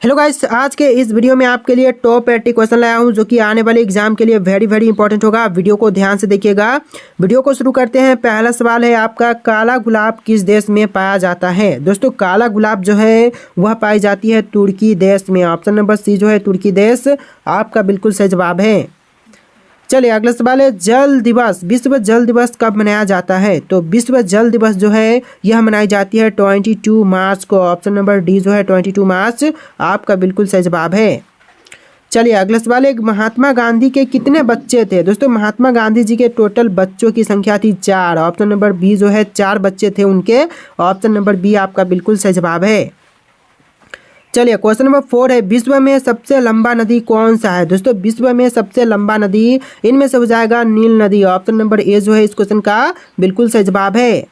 Hello guys, आज के इस वीडियो में आपके लिए टॉप 80 क्वेश्चन लाया हूं जो कि आने वाले एग्जाम के लिए वेरी इंपॉर्टेंट होगा। वीडियो को ध्यान से देखिएगा। वीडियो को शुरू करते हैं। पहला सवाल है आपका, काला गुलाब किस देश में पाया जाता है? दोस्तों, काला गुलाब जो है वह पाई जाती है तुर्की देश में। ऑप्शन नंबर सी जो है तुर्की देश आपका बिल्कुल सही जवाब है। चलिए अगला सवाल है, जल दिवस, विश्व जल दिवस कब मनाया जाता है? तो विश्व जल दिवस जो है यह मनाई जाती है 22 मार्च को। ऑप्शन नंबर डी जो है 22 मार्च आपका बिल्कुल सही जवाब है। चलिए अगला सवाल है, महात्मा गांधी के कितने बच्चे थे? दोस्तों, महात्मा गांधी जी के टोटल बच्चों की संख्या थी 4। ऑप्शन नंबर बी जो है 4 बच्चे थे उनके। ऑप्शन नंबर बी आपका बिल्कुल सही जवाब है। चलिए क्वेश्चन नंबर 4 है, विश्व में सबसे लंबा नदी कौन सा है? दोस्तों, विश्व में सबसे लंबा नदी इनमें से हो जाएगा नील नदी। ऑप्शन नंबर ए जो है इस क्वेश्चन का बिल्कुल सही जवाब है।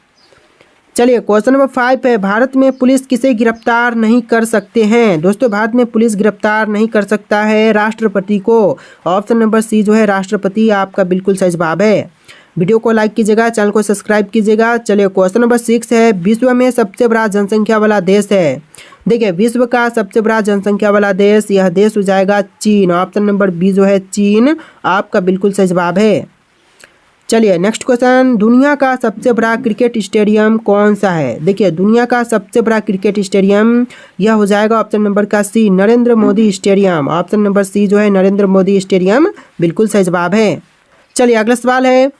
चलिए क्वेश्चन नंबर 5 है, भारत में पुलिस किसे गिरफ्तार नहीं कर सकते हैं? दोस्तों, भारत में पुलिस गिरफ्तार नहीं कर सकता है राष्ट्रपति को। ऑप्शन नंबर सी जो है राष्ट्रपति आपका बिल्कुल सही जवाब है। वीडियो को लाइक कीजिएगा, चैनल को सब्सक्राइब कीजिएगा। चलिए क्वेश्चन नंबर 6 है, विश्व में सबसे बड़ा जनसंख्या वाला देश है? देखिए, विश्व का सबसे बड़ा जनसंख्या वाला देश, यह देश हो जाएगा चीन। ऑप्शन नंबर बी जो है चीन आपका बिल्कुल सही जवाब है। चलिए नेक्स्ट क्वेश्चन, दुनिया का सबसे बड़ा क्रिकेट स्टेडियम कौन सा है? देखिए, दुनिया का सबसे बड़ा क्रिकेट स्टेडियम यह हो जाएगा ऑप्शन नंबर का C, Narendra Modi stadium. Option number C जो है नरेंद्र मोदी स्टेडियम बिल्कुल सही जवाब है। चलिए अगला सवाल है,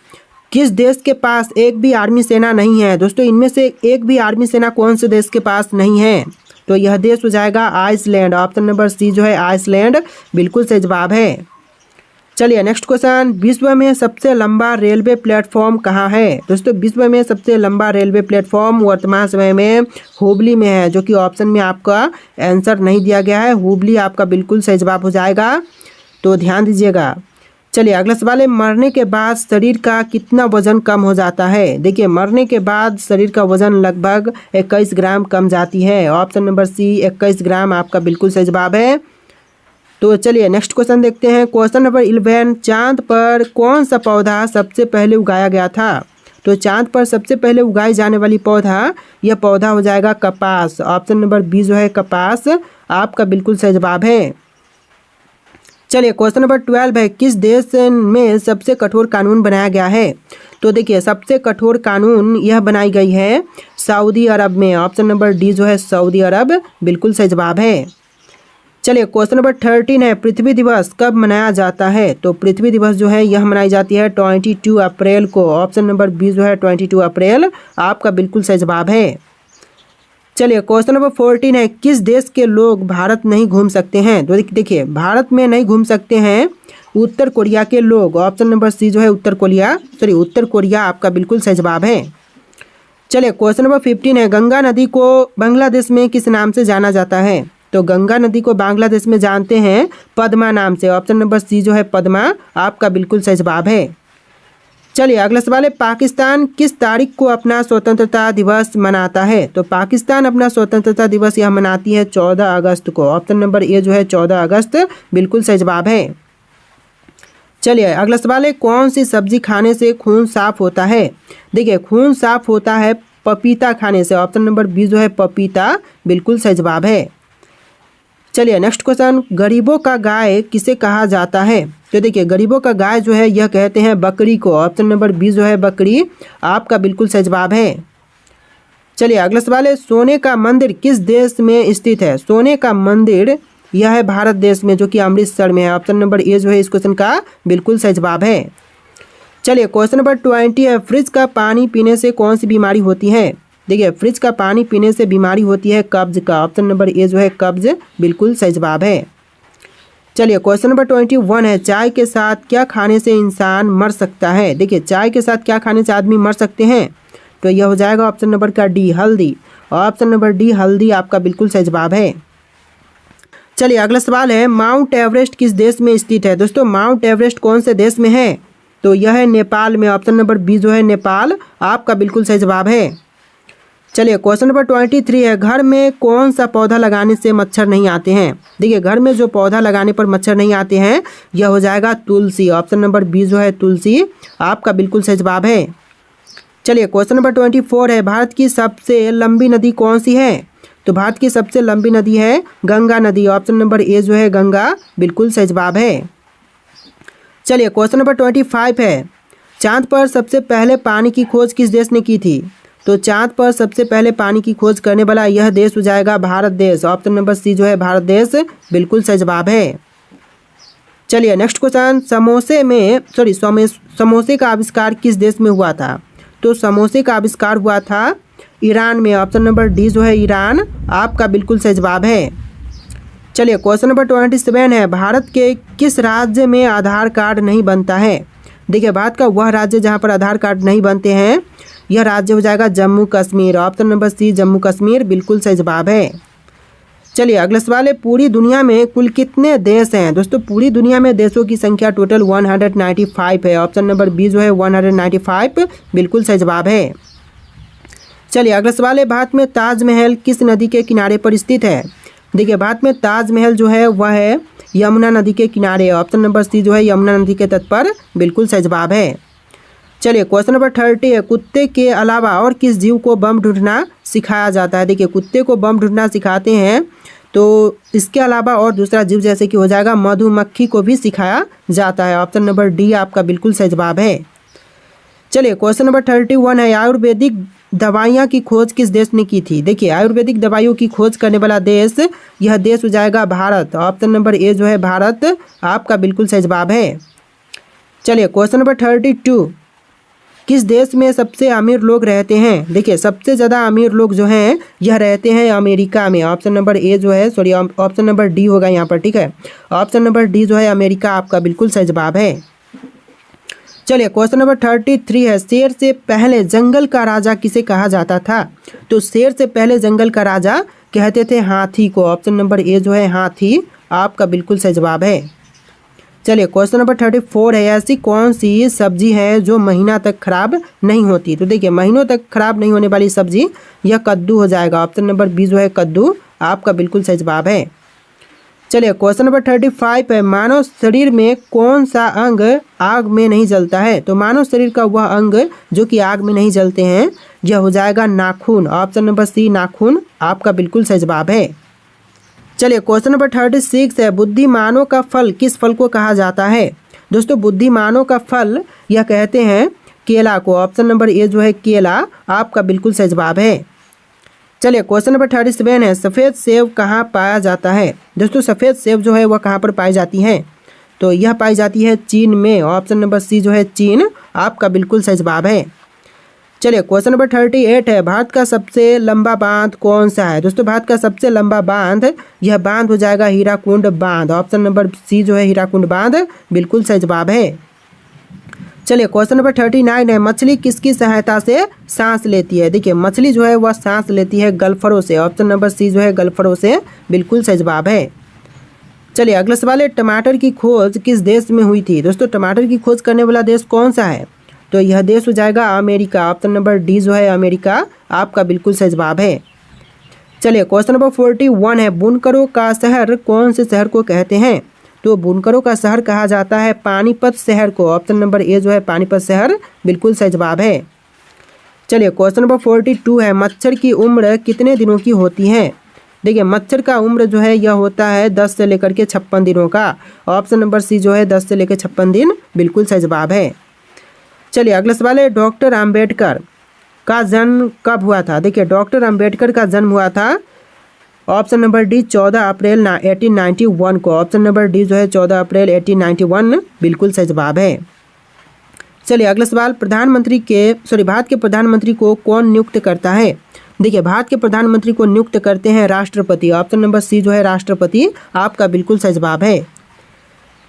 किस देश के पास एक भी आर्मी सेना नहीं है? दोस्तों, इनमें से एक भी आर्मी सेना कौन से देश के पास नहीं है? तो यह देश हो जाएगा आइसलैंड। ऑप्शन नंबर सी जो है आइसलैंड बिल्कुल सही जवाब है। चलिए नेक्स्ट क्वेश्चन, विश्व में सबसे लंबा रेलवे प्लेटफॉर्म कहाँ है? दोस्तों, विश्व में सबसे लंबा रेलवे प्लेटफॉर्म वर्तमान समय में हुबली में है, जो कि ऑप्शन में आपका आंसर नहीं दिया गया है। हुबली आपका बिल्कुल सही जवाब हो जाएगा, तो ध्यान दीजिएगा। चलिए अगला सवाल है, मरने के बाद शरीर का कितना वजन कम हो जाता है? देखिए, मरने के बाद शरीर का वजन लगभग 21 ग्राम कम जाती है। ऑप्शन नंबर सी 21 ग्राम आपका बिल्कुल सही जवाब है। तो चलिए नेक्स्ट क्वेश्चन देखते हैं। क्वेश्चन नंबर 11, चांद पर कौन सा पौधा सबसे पहले उगाया गया था? तो चांद पर सबसे पहले उगाई जाने वाली पौधा, यह पौधा हो जाएगा कपास। ऑप्शन नंबर बी जो है कपास आपका बिल्कुल सही जवाब है। चलिए क्वेश्चन नंबर 12 है, किस देश में सबसे कठोर कानून बनाया गया है? तो देखिए, सबसे कठोर कानून यह बनाई गई है सऊदी अरब में। ऑप्शन नंबर डी जो है सऊदी अरब बिल्कुल सही जवाब है। चलिए क्वेश्चन नंबर 13 है, पृथ्वी दिवस कब मनाया जाता है? तो पृथ्वी दिवस जो है यह मनाई जाती है 22 अप्रैल को। ऑप्शन नंबर बी जो है 22 अप्रैल आपका बिल्कुल सही जवाब है। चलिए क्वेश्चन नंबर 14 है, किस देश के लोग भारत नहीं घूम सकते हैं? तो देखिए, भारत में नहीं घूम सकते हैं उत्तर कोरिया के लोग। ऑप्शन नंबर सी जो है उत्तर कोरिया आपका बिल्कुल सही जवाब है। चलिए क्वेश्चन नंबर 15 है, गंगा नदी को बांग्लादेश में किस नाम से जाना जाता है? तो गंगा नदी को बांग्लादेश में जानते हैं पद्मा नाम से। ऑप्शन नंबर सी जो है पद्मा आपका बिल्कुल सही जवाब है। चलिए अगला सवाल है, पाकिस्तान किस तारीख को अपना स्वतंत्रता दिवस मनाता है? तो पाकिस्तान अपना स्वतंत्रता दिवस यह मनाती है 14 अगस्त को। ऑप्शन नंबर ए जो है 14 अगस्त बिल्कुल सही जवाब है। चलिए अगला सवाल है, कौन सी सब्जी खाने से खून साफ होता है? देखिए, खून साफ होता है पपीता खाने से। ऑप्शन नंबर बी जो है पपीता बिल्कुल सही जवाब है। चलिए नेक्स्ट क्वेश्चन, गरीबों का गाय किसे कहा जाता है? तो देखिए, गरीबों का गाय जो है यह कहते हैं बकरी को। ऑप्शन नंबर बी जो है बकरी आपका बिल्कुल सही जवाब है। चलिए अगला सवाल है, सोने का मंदिर किस देश में स्थित है? सोने का मंदिर यह है भारत देश में, जो कि अमृतसर में है। ऑप्शन नंबर ए जो है इस क्वेश्चन का बिल्कुल सही जवाब है। चलिए क्वेश्चन नंबर 20 है, फ्रिज का पानी पीने से कौन सी बीमारी होती है? देखिए, फ्रिज का पानी पीने से बीमारी होती है कब्ज का। ऑप्शन नंबर ए जो है कब्ज बिल्कुल सही जवाब है। चलिए क्वेश्चन नंबर 21 है, चाय के साथ क्या खाने से इंसान मर सकता है? देखिए, चाय के साथ क्या खाने से आदमी मर सकते हैं? तो यह हो जाएगा ऑप्शन नंबर का डी, हल्दी। ऑप्शन नंबर डी हल्दी आपका बिल्कुल सही जवाब है। चलिए अगला सवाल है, माउंट एवरेस्ट किस देश में स्थित है? दोस्तों, माउंट एवरेस्ट कौन से देश में है? तो यह है नेपाल में। ऑप्शन नंबर बी जो है नेपाल आपका बिल्कुल सही जवाब है। चलिए क्वेश्चन नंबर 23 है, घर में कौन सा पौधा लगाने से मच्छर नहीं आते हैं? देखिए, घर में जो पौधा लगाने पर मच्छर नहीं आते हैं यह हो जाएगा तुलसी। ऑप्शन नंबर बी जो है तुलसी आपका बिल्कुल सही जवाब है। चलिए क्वेश्चन नंबर 24 है, भारत की सबसे लंबी नदी कौन सी है? तो भारत की सबसे लंबी नदी है गंगा नदी। ऑप्शन नंबर ए जो है गंगा बिल्कुल सही जवाब है। चलिए क्वेश्चन नंबर 25 है, चांद पर सबसे पहले पानी की खोज किस देश ने की थी? तो चांद पर सबसे पहले पानी की खोज करने वाला यह देश हो जाएगा भारत देश। ऑप्शन नंबर सी जो है भारत देश बिल्कुल सही जवाब है। चलिए नेक्स्ट क्वेश्चन, समोसे का आविष्कार किस देश में हुआ था? तो समोसे का आविष्कार हुआ था ईरान में। ऑप्शन नंबर डी जो है ईरान आपका बिल्कुल सही जवाब है। चलिए क्वेश्चन नंबर 27 है, भारत के किस राज्य में आधार कार्ड नहीं बनता है? देखिए भारत का वह राज्य जहां पर आधार कार्ड नहीं बनते हैं, यह राज्य हो जाएगा Jammu Kashmir. Option number C Jammu Kashmir बिल्कुल सही जवाब है। चलिए अगला सवाल है, पूरी दुनिया में कुल कितने देश हैं? दोस्तों पूरी दुनिया में देशों की संख्या टोटल 195 है। ऑप्शन नंबर बी जो है 195 बिल्कुल सही जवाब है। चलिए अगला सवाल है, भारत में ताजमहल किस नदी के किनारे पर स्थित है? देखिए भारत में ताजमहल जो है वह है यमुना नदी के किनारे। ऑप्शन नंबर सी जो है यमुना नदी के तट पर बिल्कुल सही जवाब है। चलिए क्वेश्चन नंबर 30 है, कुत्ते के अलावा और किस जीव को बम ढूंढना सिखाया जाता है? देखिए कुत्ते को बम ढूंढना सिखाते हैं, तो इसके अलावा और दूसरा जीव जैसे कि हो जाएगा मधुमक्खी को भी सिखाया जाता है। ऑप्शन नंबर डी आपका बिल्कुल सही जवाब है। चलिए क्वेश्चन नंबर 31 है, आयुर्वेदिक दवाइयाँ की खोज किस देश ने की थी? देखिए आयुर्वेदिक दवाइयों की खोज करने वाला देश, यह देश हो जाएगा भारत। ऑप्शन नंबर ए जो है भारत आपका बिल्कुल सही जवाब है। चलिए क्वेश्चन नंबर 32, किस देश में सबसे अमीर लोग रहते हैं? देखिए सबसे ज़्यादा अमीर लोग जो हैं यह रहते हैं अमेरिका में। ऑप्शन नंबर ए जो है ऑप्शन नंबर डी होगा यहाँ पर, ठीक है। ऑप्शन नंबर डी जो है अमेरिका आपका बिल्कुल सही जवाब है। चलिए क्वेश्चन नंबर 33 है, शेर से पहले जंगल का राजा किसे कहा जाता था? तो शेर से पहले जंगल का राजा कहते थे हाथी को। ऑप्शन नंबर ए जो है हाथी आपका बिल्कुल सही जवाब है। चलिए क्वेश्चन नंबर 34 है, ऐसी कौन सी सब्जी है जो महीना तक खराब नहीं होती? तो देखिए महीनों तक खराब नहीं होने वाली सब्जी यह कद्दू हो जाएगा। ऑप्शन नंबर बी जो है कद्दू आपका बिल्कुल सही जवाब है। चलिए क्वेश्चन नंबर 35 है, मानव शरीर में कौन सा अंग आग में नहीं जलता है? तो मानव शरीर का वह अंग जो कि आग में नहीं जलते हैं यह हो जाएगा नाखून। ऑप्शन नंबर सी नाखून आपका बिल्कुल सही जवाब है। चलिए क्वेश्चन नंबर 36 है, बुद्धिमानों का फल किस फल को कहा जाता है? दोस्तों बुद्धिमानों का फल यह कहते हैं केला को। ऑप्शन नंबर ए जो है केला आपका बिल्कुल सही जवाब है। चलिए क्वेश्चन नंबर 37 है, सफ़ेद सेब कहाँ पाया जाता है? दोस्तों सफ़ेद सेब जो है वह कहाँ पर पाई जाती हैं? तो यह पाई जाती है चीन में। ऑप्शन नंबर सी जो है चीन आपका बिल्कुल सही जवाब है। चलिए क्वेश्चन नंबर 38 है, भारत का सबसे लंबा बांध कौन सा है? दोस्तों भारत का सबसे लंबा बांध यह बांध हो जाएगा हीराकुंड बांध। ऑप्शन नंबर सी जो है हीराकुंड बांध बिल्कुल सही जवाब है। चलिए क्वेश्चन नंबर 39 है, मछली किसकी सहायता से सांस लेती है? देखिए मछली जो है वह सांस लेती है गल्फरों से। ऑप्शन नंबर सी जो है गल्फरों से बिल्कुल सही जवाब है। चलिए अगला सवाल है, टमाटर की खोज किस देश में हुई थी? दोस्तों टमाटर की खोज करने वाला देश कौन सा है? तो यह देश हो जाएगा अमेरिका। ऑप्शन नंबर डी जो है अमेरिका आपका बिल्कुल सही जवाब है। चलिए क्वेश्चन नंबर 41 है, बुनकरों का शहर कौन से शहर को कहते हैं? तो बुनकरों का शहर कहा जाता है पानीपत शहर को। ऑप्शन नंबर ए जो है पानीपत शहर बिल्कुल सही जवाब है। चलिए क्वेश्चन नंबर 42 है, मच्छर की उम्र कितने दिनों की होती है? देखिए मच्छर का उम्र जो है यह होता है 10 से लेकर के 56 दिनों का। ऑप्शन नंबर सी जो है 10 से लेकर 56 दिन बिल्कुल सही जवाब है। चलिए अगला सवाल है, डॉक्टर अंबेडकर का जन्म कब हुआ था? देखिए डॉक्टर अंबेडकर का जन्म हुआ था ऑप्शन नंबर डी 14 अप्रैल 1891 को। ऑप्शन नंबर डी जो है 14 अप्रैल 1891 बिल्कुल सही जवाब है। चलिए अगला सवाल, भारत के प्रधानमंत्री को कौन नियुक्त करता है? देखिए भारत के प्रधानमंत्री को नियुक्त करते हैं राष्ट्रपति। ऑप्शन नंबर सी जो है राष्ट्रपति आपका बिल्कुल सही जवाब है।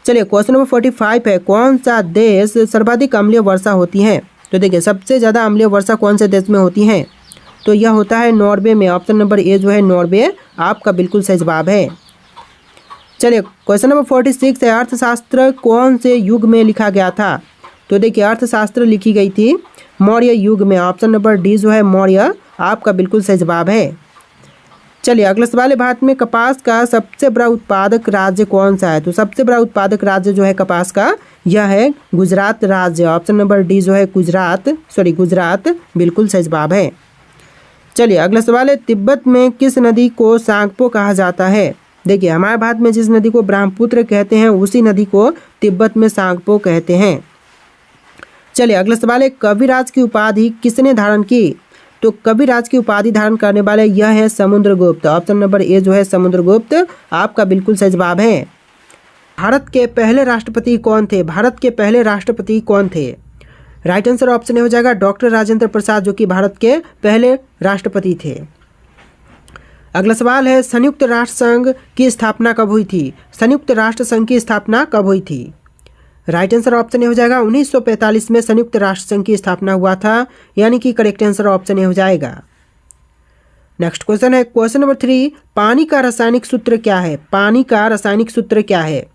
चलिए क्वेश्चन नंबर 45 है, कौन सा देश सर्वाधिक अम्लीय वर्षा होती है? तो देखिए सबसे ज़्यादा अम्लीय वर्षा कौन से देश में होती है? तो यह होता है नॉर्वे में। ऑप्शन नंबर ए जो है नॉर्वे आपका बिल्कुल सही जवाब है। चलिए क्वेश्चन नंबर 46 है, अर्थशास्त्र कौन से युग में लिखा गया था? तो देखिए अर्थशास्त्र लिखी गई थी मौर्य युग में। ऑप्शन नंबर डी जो है मौर्य आपका बिल्कुल सही जवाब है। चलिए अगला सवाल है, भारत में कपास का सबसे बड़ा उत्पादक राज्य कौन सा है? तो सबसे बड़ा उत्पादक राज्य जो है कपास का यह है गुजरात राज्य। ऑप्शन नंबर डी जो है गुजरात बिल्कुल सही जवाब है। चलिए अगला सवाल है, तिब्बत में किस नदी को सांगपो कहा जाता है? देखिए हमारे भारत में जिस नदी को ब्रह्मपुत्र कहते हैं उसी नदी को तिब्बत में सांगपो कहते हैं। चलिए अगला सवाल है, कविराज की उपाधि किसने धारण की? तो कविराज की उपाधि धारण करने वाले यह है समुद्रगुप्त। ऑप्शन नंबर ए जो है समुद्रगुप्त आपका बिल्कुल सही जवाब है। भारत के पहले राष्ट्रपति कौन थे? भारत के पहले राष्ट्रपति कौन थे? राइट आंसर ऑप्शन ए हो जाएगा डॉक्टर राजेंद्र प्रसाद, जो कि भारत के पहले राष्ट्रपति थे। अगला सवाल है, संयुक्त राष्ट्र संघ की स्थापना कब हुई थी? संयुक्त राष्ट्र संघ की स्थापना कब हुई थी? राइट आंसर ऑप्शन ए हो जाएगा 1945 में संयुक्त राष्ट्र संघ की स्थापना हुआ था, यानी कि करेक्ट आंसर ऑप्शन ए हो जाएगा। नेक्स्ट क्वेश्चन है, क्वेश्चन नंबर 3, पानी का रासायनिक सूत्र क्या है? पानी का रासायनिक सूत्र क्या है?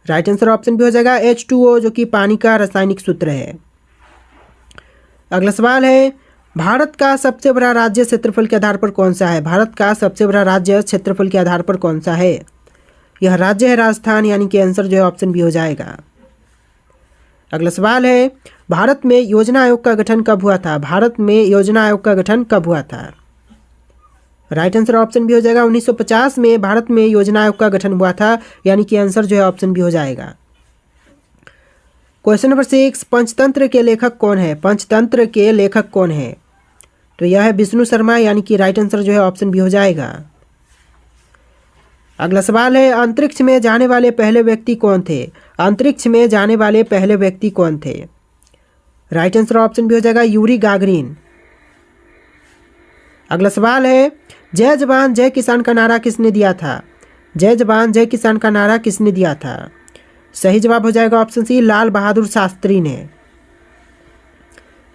राइट आंसर ऑप्शन बी हो जाएगा H2O, जो कि पानी का रासायनिक सूत्र है। अगला सवाल है, भारत का सबसे बड़ा राज्य क्षेत्रफल के आधार पर कौन सा है? भारत का सबसे बड़ा राज्य क्षेत्रफल के आधार पर कौन सा है? यह राज्य है राजस्थान, यानी कि आंसर जो है ऑप्शन बी हो जाएगा। अगला सवाल है, भारत में योजना आयोग का गठन कब हुआ था? भारत में योजना आयोग का गठन कब हुआ था? राइट आंसर ऑप्शन बी हो जाएगा 1950 में भारत में योजना आयोग का गठन हुआ था, यानी कि आंसर जो है ऑप्शन बी हो जाएगा। क्वेश्चन नंबर 6, पंचतंत्र के लेखक कौन है? पंचतंत्र के लेखक कौन है? तो यह है विष्णु शर्मा, यानी कि राइट आंसर जो है ऑप्शन बी हो जाएगा। अगला सवाल है, अंतरिक्ष में जाने वाले पहले व्यक्ति कौन थे? अंतरिक्ष में जाने वाले पहले व्यक्ति कौन थे? राइट आंसर ऑप्शन बी हो जाएगा यूरी गागरिन। अगला सवाल है, जय जवान जय किसान का नारा किसने दिया था? जय जवान जय किसान का नारा किसने दिया था? सही जवाब हो जाएगा ऑप्शन सी लाल बहादुर शास्त्री ने।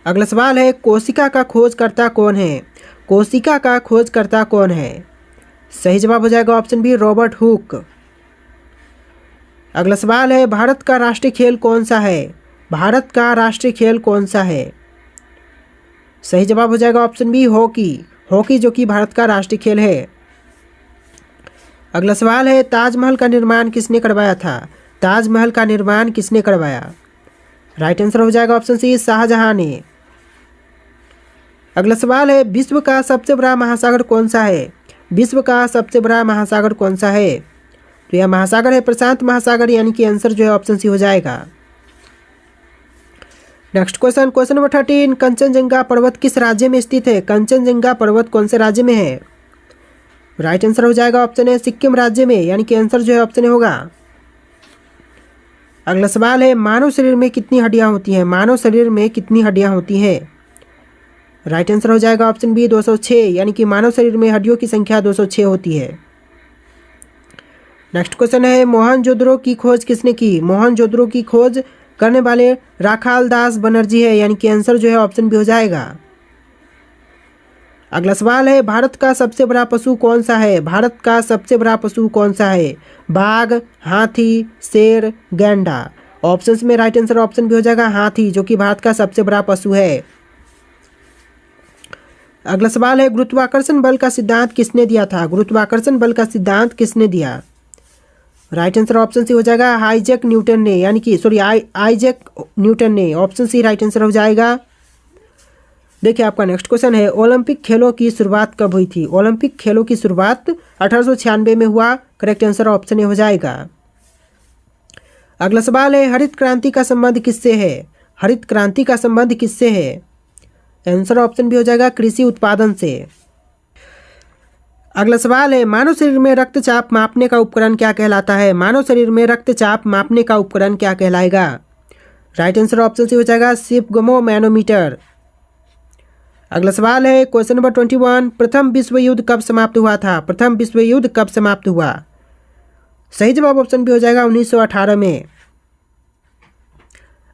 अगला सवाल है, कोशिका का खोजकर्ता कौन है? कोशिका का खोजकर्ता कौन है? सही जवाब हो जाएगा ऑप्शन बी रॉबर्ट हुक। अगला सवाल है, भारत का राष्ट्रीय खेल कौन सा है? भारत का राष्ट्रीय खेल कौन सा है? सही जवाब हो जाएगा ऑप्शन बी हॉकी। हॉकी जो कि भारत का राष्ट्रीय खेल है। अगला सवाल है, ताजमहल का निर्माण किसने करवाया था? ताजमहल का निर्माण किसने करवाया? राइट आंसर हो जाएगा ऑप्शन सी शाहजहां ने। अगला सवाल है, विश्व का सबसे बड़ा महासागर कौन सा है? विश्व का सबसे बड़ा महासागर कौन सा है? तो यह महासागर है प्रशांत महासागर, यानी कि आंसर जो है ऑप्शन सी हो जाएगा। Next question, question number 13, Kanchenjunga पर्वत किस राज्य में स्थित है? कंचनजंगा पर्वत कौन से राज्य में है? राइट आंसर हो जाएगा ऑप्शन है सिक्किम राज्य में, यानी कि आंसर जो है ऑप्शन होगा। अगला सवाल है, मानव शरीर में कितनी हड्डियां होती हैं? मानव शरीर में कितनी हड्डियां होती हैं? राइट आंसर हो जाएगा ऑप्शन बी 206, यानी कि मानव शरीर में हड्डियों की संख्या 206 होती है। नेक्स्ट क्वेश्चन है, मोहनजोदड़ो की खोज किसने की? मोहनजोदड़ो की खोज करने वाले राखाल दास बनर्जी है, यानी कि आंसर जो है ऑप्शन बी हो जाएगा। अगला सवाल है, भारत का सबसे बड़ा पशु कौन सा है? भारत का सबसे बड़ा पशु कौन सा है? बाघ, हाथी, शेर, गैंडा। ऑप्शंस में राइट आंसर ऑप्शन भी हो जाएगा हाथी, जो कि भारत का सबसे बड़ा पशु है। अगला सवाल है, गुरुत्वाकर्षण बल का सिद्धांत किसने दिया था? गुरुत्वाकर्षण बल का सिद्धांत किसने दिया? राइट आंसर ऑप्शन सी हो जाएगा आइजैक न्यूटन ने, यानी कि आइजैक न्यूटन ने। ऑप्शन सी राइट आंसर हो जाएगा। देखिए आपका नेक्स्ट क्वेश्चन है, ओलंपिक खेलों की शुरुआत कब हुई थी? ओलंपिक खेलों की शुरुआत 1896 में हुआ। करेक्ट आंसर ऑप्शन ए हो जाएगा। अगला सवाल है, हरित क्रांति का संबंध किससे है? हरित क्रांति का संबंध किससे है? आंसर ऑप्शन भी हो जाएगा कृषि उत्पादन से। अगला सवाल है, मानव शरीर में रक्तचाप मापने का उपकरण क्या कहलाता है? मानव शरीर में रक्तचाप मापने का उपकरण क्या कहलाएगा? राइट आंसर ऑप्शन सी हो जाएगा सिपगमो मैनोमीटर। अगला सवाल है, क्वेश्चन नंबर 21, प्रथम विश्व युद्ध कब समाप्त हुआ था? प्रथम विश्व युद्ध कब समाप्त हुआ? सही जवाब ऑप्शन भी हो जाएगा 1918 में।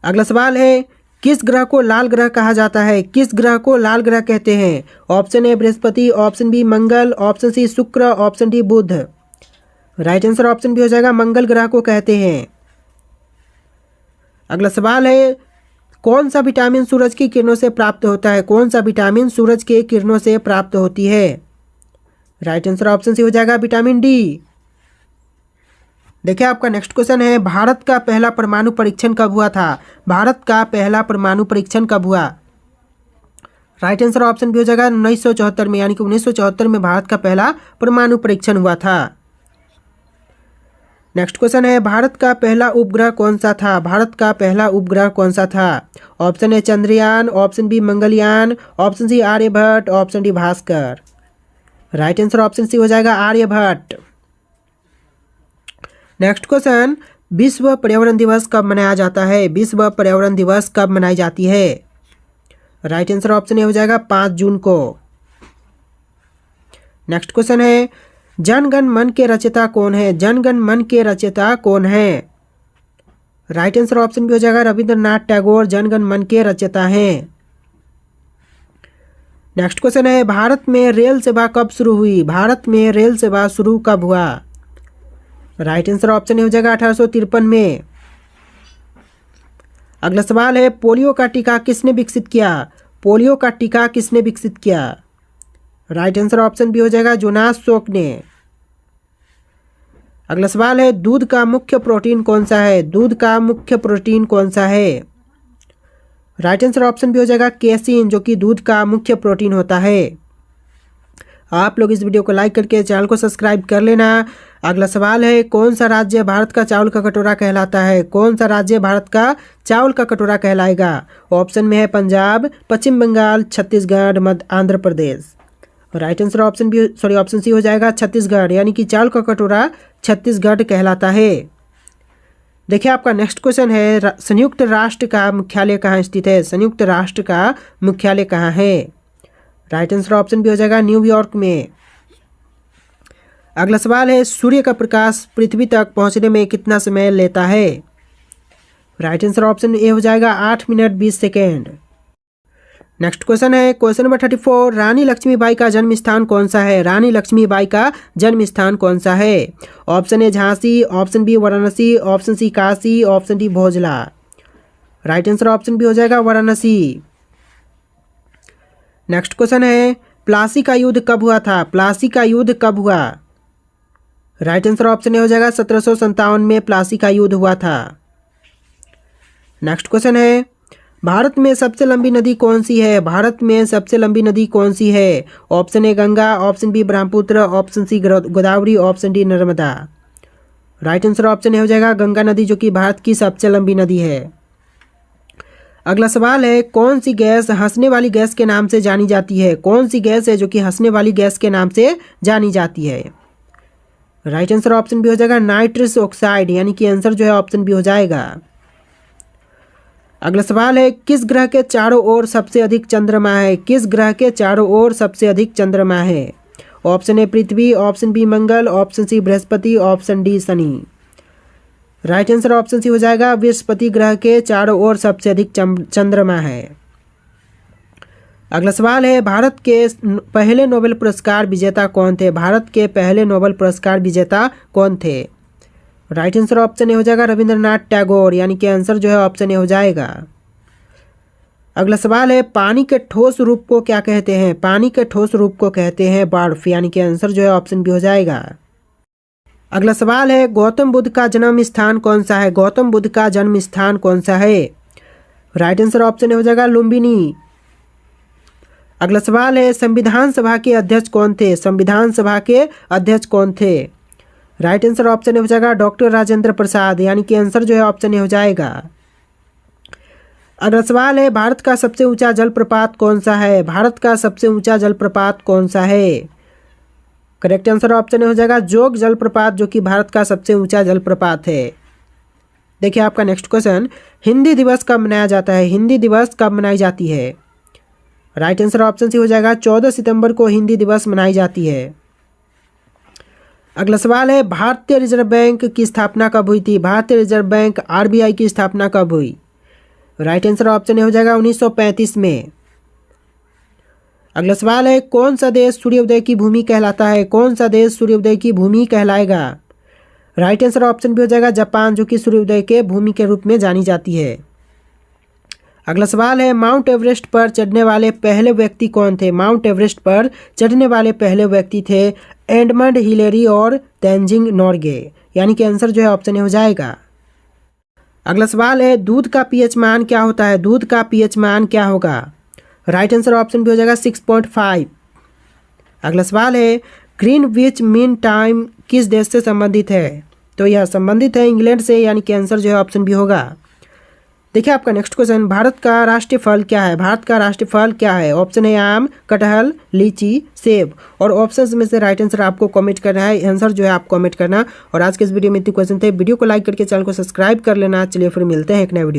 अगला सवाल है, किस ग्रह को लाल ग्रह कहा जाता है? किस ग्रह को लाल ग्रह कहते हैं? ऑप्शन ए बृहस्पति, ऑप्शन बी मंगल, ऑप्शन सी शुक्र, ऑप्शन डी बुध। राइट आंसर ऑप्शन भी हो जाएगा मंगल ग्रह को कहते हैं। अगला सवाल है, कौन सा विटामिन सूरज की किरणों से प्राप्त होता है? कौन सा विटामिन सूरज के किरणों से प्राप्त होती है? राइट आंसर ऑप्शन सी हो जाएगा विटामिन डी। देखिए आपका नेक्स्ट क्वेश्चन है, भारत का पहला परमाणु परीक्षण कब हुआ था? भारत का पहला परमाणु परीक्षण कब हुआ? राइट आंसर ऑप्शन बी हो जाएगा 1974 में, यानी कि 1974 में भारत का पहला परमाणु परीक्षण हुआ था। नेक्स्ट क्वेश्चन है, भारत का पहला उपग्रह कौन सा था? भारत का पहला उपग्रह कौन सा था? Option A Chandrayaan, option B Mangalyaan, option C Aryabhata, option D Bhaskara. Right answer option C हो जाएगा आर्यभट्ट। नेक्स्ट क्वेश्चन, विश्व पर्यावरण दिवस कब मनाया जाता है? विश्व पर्यावरण दिवस कब मनाई जाती है? राइट आंसर ऑप्शन ए हो जाएगा 5 जून को। नेक्स्ट क्वेश्चन है, जन गण मन के रचयिता कौन है? जन गण मन के रचयिता कौन है? राइट आंसर ऑप्शन बी हो जाएगा रविंद्रनाथ टैगोर जन गण मन के रचयिता हैं। नेक्स्ट क्वेश्चन है, भारत में रेल सेवा कब शुरू हुई? भारत में रेल सेवा शुरू कब हुआ? राइट आंसर ऑप्शन ए हो जाएगा 1853 में। अगला सवाल है, पोलियो का टीका किसने विकसित किया? पोलियो का टीका किसने विकसित किया? राइट आंसर ऑप्शन बी हो जाएगा जोनास सोक ने। अगला सवाल है, दूध का मुख्य प्रोटीन कौन सा है? दूध का मुख्य प्रोटीन कौन सा है? राइट आंसर ऑप्शन बी हो जाएगा केसिन, जो कि दूध का मुख्य प्रोटीन होता है। आप लोग इस वीडियो को लाइक करके चैनल को सब्सक्राइब कर लेना। अगला सवाल है, कौन सा राज्य भारत का चावल का कटोरा कहलाता है? कौन सा राज्य भारत का चावल का कटोरा कहलाएगा? ऑप्शन में है पंजाब, पश्चिम बंगाल, छत्तीसगढ़, मध्य Andhra Pradesh. Right answer option C हो जाएगा छत्तीसगढ़, यानी कि चावल का कटोरा छत्तीसगढ़ कहलाता है। देखिए आपका नेक्स्ट क्वेश्चन है, संयुक्त राष्ट्र का मुख्यालय कहाँ स्थित है? संयुक्त राष्ट्र का मुख्यालय कहाँ है? राइट आंसर ऑप्शन बी हो जाएगा न्यूयॉर्क में। अगला सवाल है, सूर्य का प्रकाश पृथ्वी तक पहुंचने में कितना समय लेता है? राइट आंसर ऑप्शन ए हो जाएगा 8 मिनट 20 सेकेंड। नेक्स्ट क्वेश्चन है, क्वेश्चन नंबर 34, रानी लक्ष्मीबाई का जन्म स्थान कौन सा है? रानी लक्ष्मीबाई का जन्म स्थान कौन सा है? Option A Jhansi, option B Varanasi, option C Kashi, option D Bhojla. Right answer option B हो जाएगा वाराणसी। नेक्स्ट क्वेश्चन है, प्लासी का युद्ध कब हुआ था? प्लासी का युद्ध कब हुआ? राइट आंसर ऑप्शन ए हो जाएगा 1757 में प्लासी का युद्ध हुआ था। नेक्स्ट क्वेश्चन है, भारत में सबसे लंबी नदी कौन सी है? भारत में सबसे लंबी नदी कौन सी है? Option A Ganga, option B Brahmaputra, option C Godavari, option D Narmada. Right answer option A हो जाएगा गंगा नदी, जो कि भारत की सबसे लंबी नदी है। अगला सवाल है, कौन सी गैस हंसने वाली गैस के नाम से जानी जाती है? कौन सी गैस है जो कि हंसने वाली गैस के नाम से जानी जाती है? राइट आंसर ऑप्शन बी हो जाएगा नाइट्रस ऑक्साइड, यानी कि आंसर जो है ऑप्शन बी हो जाएगा। अगला सवाल है, किस ग्रह के चारों ओर सबसे अधिक चंद्रमा है? किस ग्रह के चारों ओर सबसे अधिक चंद्रमा है? ऑप्शन ए पृथ्वी, ऑप्शन बी मंगल, ऑप्शन सी बृहस्पति, ऑप्शन डी शनि। राइट आंसर ऑप्शन सी हो जाएगा बृहस्पति ग्रह के चारों ओर सबसे अधिक चंद्रमा है। अगला सवाल है, भारत के पहले नोबेल पुरस्कार विजेता कौन थे? भारत के पहले नोबेल पुरस्कार विजेता कौन थे? राइट आंसर ऑप्शन ए हो जाएगा रविंद्रनाथ टैगोर, यानी कि आंसर जो है ऑप्शन ए हो जाएगा। अगला सवाल है, पानी के ठोस रूप को क्या कहते हैं? पानी के ठोस रूप को कहते हैं बर्फ, यानी कि आंसर जो है ऑप्शन बी हो जाएगा। अगला सवाल है, गौतम बुद्ध का जन्म स्थान कौन सा है? गौतम बुद्ध का जन्म स्थान कौन सा है? राइट आंसर ऑप्शन ए हो जाएगा लुम्बिनी। अगला सवाल है, संविधान सभा के अध्यक्ष कौन थे? संविधान सभा के अध्यक्ष कौन थे? राइट आंसर ऑप्शन ए हो जाएगा डॉक्टर राजेंद्र प्रसाद, यानी कि आंसर जो है ऑप्शन ए हो जाएगा। अगला सवाल है, भारत का सबसे ऊंचा जलप्रपात कौन सा है? भारत का सबसे ऊंचा जलप्रपात कौन सा है? करेक्ट आंसर ऑप्शन ए हो जाएगा जोग जलप्रपात, जो कि भारत का सबसे ऊंचा जलप्रपात है। देखिए आपका नेक्स्ट क्वेश्चन, हिंदी दिवस कब मनाया जाता है? हिंदी दिवस कब मनाई जाती है? राइट आंसर ऑप्शन सी हो जाएगा 14 सितंबर को हिंदी दिवस मनाई जाती है। अगला सवाल है, भारतीय रिजर्व बैंक की स्थापना कब हुई थी? भारतीय रिजर्व बैंक आरबीआई की स्थापना कब हुई? राइट आंसर ऑप्शन ए हो जाएगा 1935 में। अगला सवाल है, कौन सा देश सूर्योदय की भूमि कहलाता है? कौन सा देश सूर्योदय की भूमि कहलाएगा? राइट आंसर ऑप्शन बी हो जाएगा जापान, जो कि सूर्योदय के भूमि के रूप में जानी जाती है। अगला सवाल है, माउंट एवरेस्ट पर चढ़ने वाले पहले व्यक्ति कौन थे? माउंट एवरेस्ट पर चढ़ने वाले पहले व्यक्ति थे एडमंड हिलेरी और तेंजिंग नोर्गे, यानी कि आंसर जो है ऑप्शन ए हो जाएगा। अगला सवाल है, दूध का पीएच मान क्या होता है? दूध का पीएच मान क्या होगा? राइट आंसर ऑप्शन भी हो जाएगा 6.5। अगला सवाल है ग्रीनविच मीन टाइम किस देश से संबंधित है? तो यह संबंधित है इंग्लैंड से, यानी कि आंसर जो है ऑप्शन भी होगा। देखिए आपका नेक्स्ट क्वेश्चन, भारत का राष्ट्रीय फल क्या है? भारत का राष्ट्रीय फल क्या है? ऑप्शन है आम, कटहल, लीची, सेब। और ऑप्शंस में से राइट आंसर आपको कमेंट करना है, आंसर जो है आप कमेंट करना। और आज के इस वीडियो में इतने क्वेश्चन थे। वीडियो को लाइक करके चैनल को सब्सक्राइब कर लेना। चलिए फिर मिलते हैं एक नए वीडियो।